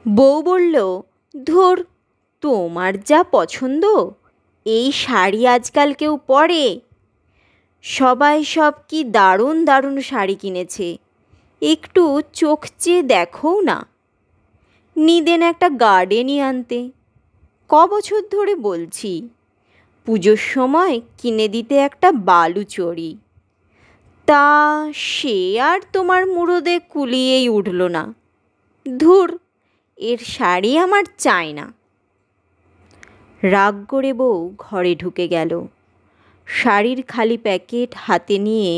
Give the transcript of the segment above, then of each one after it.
বউ বলল, ধুর, তোমার যা পছন্দ, এই শাড়ি আজকাল কেউ পরে? সবাই সব কি দারুণ দারুণ শাড়ি কিনেছে, একটু চোখ চেয়ে দেখো না। নিদেন একটা গার্ডেনই আনতে, বছর ধরে বলছি। পুজোর সময় কিনে দিতে একটা বালুচরী, তা সে আর তোমার মুরদে কুলিয়েই উঠল না। ধুর, এর শাড়ি আমার চাই না। রাগ করে বউ ঘরে ঢুকে গেল। শাড়ির খালি প্যাকেট হাতে নিয়ে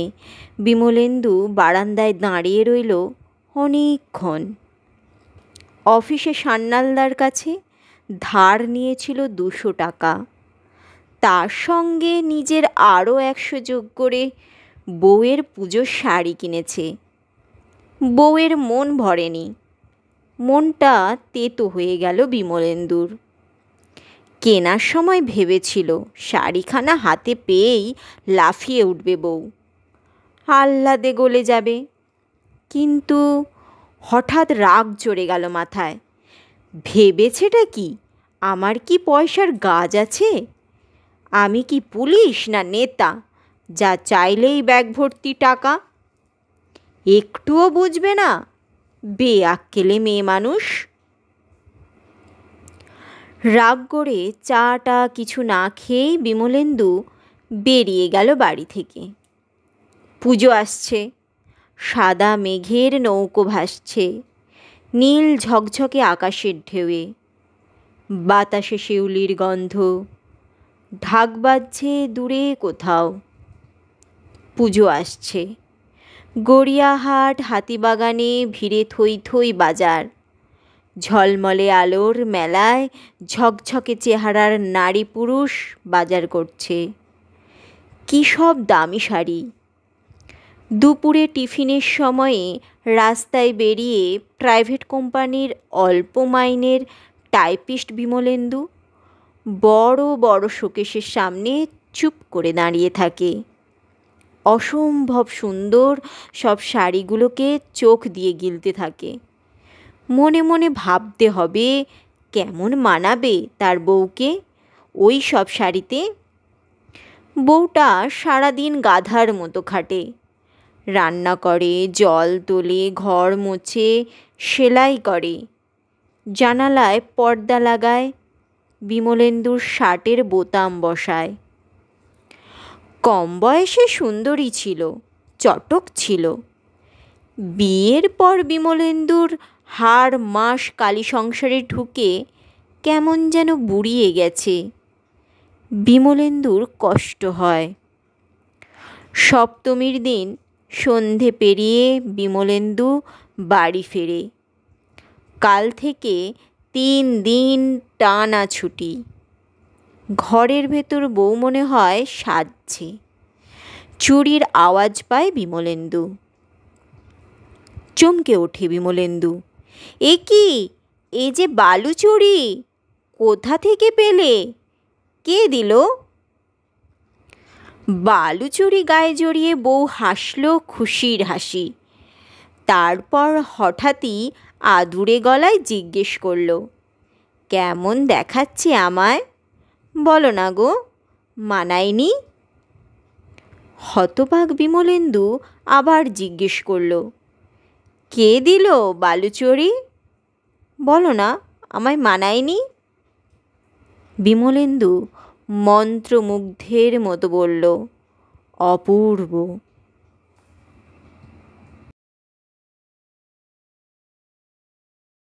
বিমলেন্দু বারান্দায় দাঁড়িয়ে রইল অনেকক্ষণ। অফিসে সান্যালদার কাছে ধার নিয়েছিল 200 টাকা, তার সঙ্গে নিজের আরও 100 যোগ করে বউয়ের পুজোর শাড়ি কিনেছে। বউয়ের মন ভরেনি, মনটা তেতো হয়ে গেল বিমলেন্দুর। কেনার সময় ভেবেছিল শাড়িখানা হাতে পেয়েই লাফিয়ে উঠবে বউ, আহ্লাদে গলে যাবে। কিন্তু হঠাৎ রাগ চড়ে গেল মাথায়। ভেবেছেটা কি, আমার কি পয়সার গাজ আছে? আমি কি পুলিশ না নেতা, যা চাইলেই ব্যাগ ভর্তি টাকা? একটুও বুঝবে না, বেআক্কেলে মেয়ে মানুষ। রাগ করে চাটা কিছু না খেয়েই বিমলেন্দু বেরিয়ে গেল বাড়ি থেকে। পুজো আসছে, সাদা মেঘের নৌকো ভাসছে নীল ঝকঝকে আকাশের ঢেউয়ে। বাতাসে শিউলির গন্ধ, ঢাক বাজছে দূরে কোথাও। পুজো আসছে, গড়িয়াহাট হাতিবাগানে ভিড়ে থই থই বাজার। ঝলমলে আলোর মেলায় ঝকঝকে চেহারার নারী পুরুষ বাজার করছে। কী সব দামি শাড়ি! দুপুরে টিফিনের সময়ে রাস্তায় বেরিয়ে প্রাইভেট কোম্পানির অল্প মাইনের টাইপিস্ট বিমলেন্দু বড় বড় শোকেসের সামনে চুপ করে দাঁড়িয়ে থাকে। অসম্ভব সুন্দর সব শাড়িগুলোকে চোখ দিয়ে গিলতে থাকে। মনে মনে ভাবতে হবে কেমন মানাবে তার বউকে ওই সব শাড়িতে। বউটা সারাদিন গাধার মতো খাটে, রান্না করে, জল তোলে, ঘর মোছে, সেলাই করে, জানালায় পর্দা লাগায়, বিমলেন্দুর শার্টের বোতাম বসায়। কম বয়সে সুন্দরী ছিল, চটক ছিল। বিয়ের পর বিমলেন্দুর হাড় মাস কালী সংসারে ঢুকে কেমন যেন বুড়িয়ে গেছে। বিমলেন্দুর কষ্ট হয়। সপ্তমীর দিন সন্ধে পেরিয়ে বিমলেন্দু বাড়ি ফেরে। কাল থেকে 3 দিন টানা ছুটি। ঘরের ভেতর বউ মনে হয় সাজছে। চুড়ির আওয়াজ পায় বিমলেন্দু। চমকে ওঠে বিমলেন্দু। এ কি, এ যে বালুচুড়ি, কোথা থেকে পেলে? কে দিল? বালুচুড়ি গায়ে জড়িয়ে বউ হাসল খুশির হাসি। তারপর হঠাৎই আদুরে গলায় জিজ্ঞেস করল, কেমন দেখাচ্ছে আমায়? বলো না গো, মানায়নি? হতবাক বিমলেন্দু আবার জিজ্ঞেস করল, কে দিল বালুচুড়ি? বলো না, আমায় মানায়নি? বিমলেন্দু মন্ত্রমুগ্ধের মতো বলল, অপূর্ব।